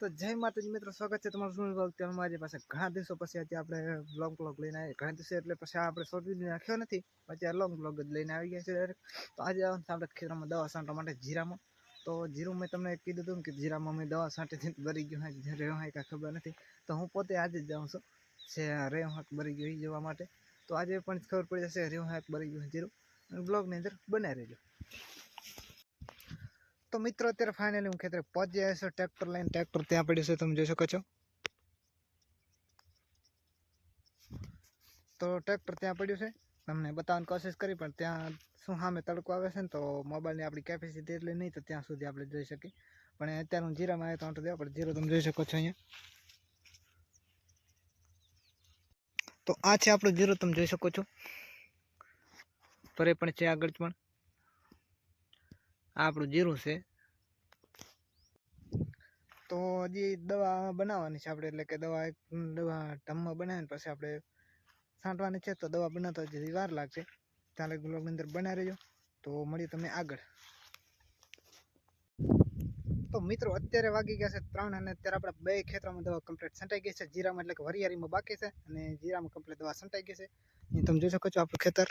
તો જય માતાજી મિત્રો, સ્વાગત છે તમારું સુનિલ બ્લોગ ચેનલમાં। આજે પાસે ઘણા દિવસો પછી આજે આપણે બ્લોગ લઈને આવ્યા। ઘણા દિવસો એટલે પછી આપણે શોર્ટ વિડીયો નાખ્યો નથી, પછી આ લોંગ બ્લોગ જ લઈને આવી ગયા છે ડાયરેક્ટ। તો આજે આપણે ખેતરમાં દવા છાંટવા માટે જીરામાં, તો જીરું મેં તમને કીધું હતું કે જીરામાં મેં દવા છાંટી ભરી ગયું હોય રહ્યો હોય કાંઈ ખબર નથી। તો હું પોતે આજે જ જાઉં છું છે રહ્યો હાક ભરી ગયું એ જોવા માટે। તો આજે પણ ખબર પડી જશે રહ્યો હાક ભરી ગયું જીરું, બ્લોગની અંદર બનાવી રહેજો। તો મિત્રો અત્યારે ફાઇનલી હું ખેતરે પહોંચી જાય છે ટ્રેક્ટર લઈને। ટ્રેક્ટર ત્યાં પડ્યું છે, તમે જોઈ શકો છો। તો ટ્રેક્ટર ત્યાં પડ્યું છે, તમને બતાવવાની કોશિશ કરી પણ ત્યાં શું સામે તડકો આવે છે ને તો મોબાઈલની આપણી કેપેસિટી એટલી નહીં, તો ત્યાં સુધી આપણે જોઈ શકીએ। પણ અત્યારે હું જીરામાં આવ્યો તો આંટો દેવા પડે। જીરો તમે જોઈ શકો છો અહીંયા। તો આ છે આપણું જીરો, તમે જોઈ શકો છો। પરે પણ છે, આગળ પણ આ આપણું જીરું છે। તો હજી દવા બનાવવાની છે આપણે, એટલે કે દવા ઢમમાં બનાવીને પછી આપણે છાંટવાની છે। તો દવા બનાવતા હજી વાર લાગશે, ચાલે બ્લોગની અંદર બનાવી રહેજો। તો મળીએ તમને આગળ। તો મિત્રો અત્યારે વાગી ગયા છે 3 અને અત્યારે આપણે બે ખેતરમાં દવા કમ્પ્લીટ છંટાઈ ગઈ છે। જીરામાં એટલે કે વરિયાળીમાં બાકી છે અને જીરામાં કમ્પ્લીટ દવા છંટાઈ ગઈ છે। અહીં તમે જોઈ શકો છો આપણું ખેતર।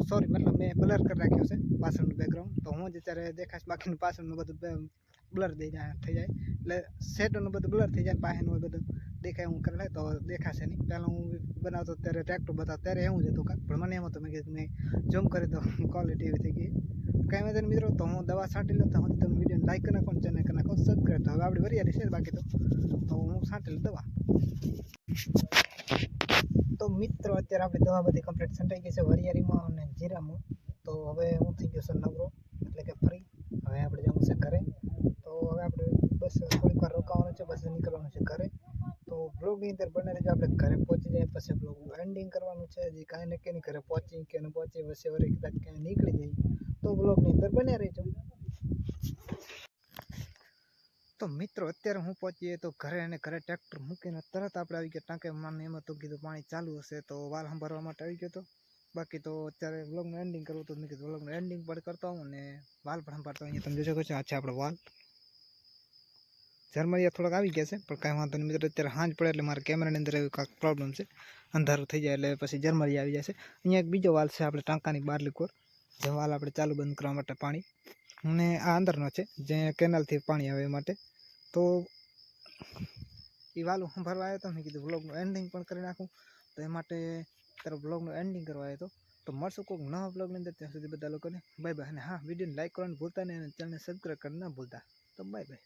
સોરી, મતલબ મેં બ્લર કરી રાખ્યો છે પાછળનું બેકગ્રાઉન્ડ, તો હું જ અત્યારે દેખાશ, બાકીનું પાછળનું બધું બ્લર થઈ જાય એટલે સેટોનું બધું બ્લર થઈ જાય, પાછળનું બધું દેખાય હું કરે તો દેખાશે નહીં। પહેલાં હું બનાવતો ત્યારે ટ્રેક્ટર બતાવતો ત્યારે એવું જ હતું કાંક, પણ મને એમ હતું મેં કીધું મેં ઝૂમ કરી તો ક્વોલિટી એવી થઈ ગઈ। કાંઈ વાંધો નહીં મિત્રો, તો હું દવા છાંટી લઉં, તો હું તમે વિડીયોને લાઈક કરી નાખો, ચેનલ કરી નાખો સબસ્ક્રાઈબ। તો હવે આપણી વરિયાળી છે બાકી તો હું છાંટી લઉં દવા। તો મિત્રો અત્યારે આપણી દવા બધી કમ્પ્લીટ છંટાઈ ગઈ છે વરિયાળીમાં અને જીરામાં। તો હવે હું થઈ ગયો છે નવરો, એટલે કે ફ્રી। હવે આપણે જવું છે ઘરે। તો હવે આપણે બસ થોડીક વાર રોકાવાનું છે, બસ નીકળવાનું છે ઘરે। તો બ્લોગની અંદર બને રહેજો, આપણે ઘરે પહોંચી જાય પછી બ્લોગનું એન્ડિંગ કરવાનું છે। હજી કાંઈ નક્કી નહીં, ઘરે પહોંચી કે ન પહોંચી, વચ્ચે વળી કદાચ ક્યાંય નીકળી જાય તો બ્લોગની અંદર બન્યા રહેજો। તો મિત્રો અત્યારે હું પહોંચીએ તો ઘરે, અને ઘરે ટ્રેક્ટર મૂકીને તરત આપણે આવી ગયા ટાંકે। મને એમ હતું કીધું પાણી ચાલુ હશે તો વાલ સંભાળવા માટે આવી ગયો હતો। બાકી તો અત્યારે વ્લોગનું એન્ડિંગ કરવું તો મેં કીધું વ્લોગનું એન્ડિંગ પણ કરતા હું અને વાલ પણ સંભાળતો। અહીંયા તમે જોઈ શકો છો, આ છે આપણો વાલ। ઝરમરિયા થોડાક આવી ગયા છે પણ કાંઈ વાંધો નહીં મિત્રો, અત્યારે સાંજ પડે એટલે મારા કેમેરાની અંદર એવું કાંઈક પ્રોબ્લેમ છે, અંધારું થઈ જાય એટલે પછી ઝરમરિયા આવી જાય છે। અહીંયા એક બીજો વાલ છે આપણે ટાંકાની બહારલી કોર, જે વાલ આપણે ચાલુ બંધ કરવા માટે પાણી, અને આ અંદરનો છે જે કેનાલથી પાણી આવે એ માટે। તો એ વાલું સંભાળવા આવ્યો હતો, મેં કીધું વ્લોગનું એન્ડિંગ પણ કરી નાખું, તો એ માટે ત્યારે વ્લોગનું એન્ડિંગ કરવા આવ્યો હતો। તો મળશું કોઈક નવા વ્લોગની અંદર, ત્યાં સુધી બધા લોકોને બાય બાય। અને હા, વિડીયોને લાઈક કરવાનું ભૂલતા નહીં અને ચેનલને સબસ્ક્રાઈબ કરવાનું ના ભૂલતા। તો બાય બાય।